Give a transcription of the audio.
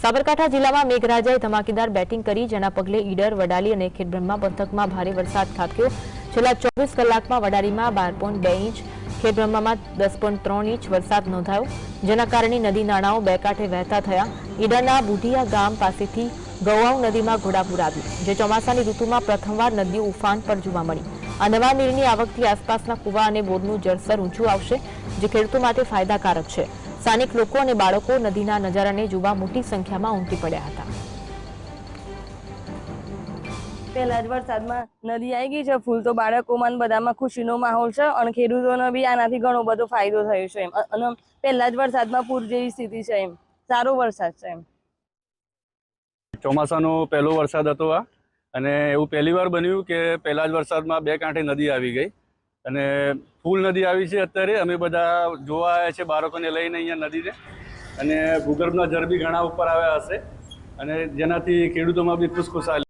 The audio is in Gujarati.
સાબરકાંઠા જિલ્લામાં મેઘરાજાએ ધમાકેદાર બેટિંગ કરી, જેના પગલે ઈડર, વડાલી અને ખેડબ્રહ્મા પંથકમાં ભારે વરસાદ ખાબક્યો। છેલ્લા 24 કલાકમાં વડાલીમાં 12.2 ઇંચ, ખેડબ્રહ્મામાં 10.3 ઇંચ વરસાદ નોંધાયો, જેના કારણે નદી નાળાઓ બે કાંઠે વહેતા થયા। ઈડરના બુઢિયા ગામ પાસેથી ગૌવાવ નદીમાં ઘોડાપૂર આવ્યું, જે ચોમાસાની ઋતુમાં પ્રથમવાર નદી ઉફાન પર જોવા મળી। આ નવા નીરની આવકથી આસપાસના કુવા અને બોરનું જળસ્તર ઊંચું આવશે, જે ખેડૂતો માટે ફાયદાકારક છે। સ્થાનિક લોકો અને બાળકો નદીના નજારાને જોવા મોટી સંખ્યામાં ઉમટી પડ્યા હતા। પહેલા જ વરસાદમાં નદી આવી ગઈ છે ફૂલ, તો બાળકોમાં બધામાં ખુશીનો માહોલ છે અને ખેડૂતોને બી આનાથી ઘણો બધો ફાયદો થયો છે અને પહેલા જ વરસાદમાં પૂર જેવી સ્થિતિ છે સારો વરસાદ છે ચોમાસાનો પહેલો વરસાદ હતો આ, અને એવું પહેલીવાર બન્યું કે પહેલા જ વરસાદમાં બે કાંઠે નદી આવી ગઈ અને ફૂલ નદી આવી છે। અત્યારે અમે બધા જોવા આવ્યા છે બાળકોને લઈને અહીંયા નદીને, અને ભૂગર્ભના જળ બી ઘણા ઉપર આવ્યા હશે, અને જેનાથી ખેડૂતોમાં બી ખુશખુશાલી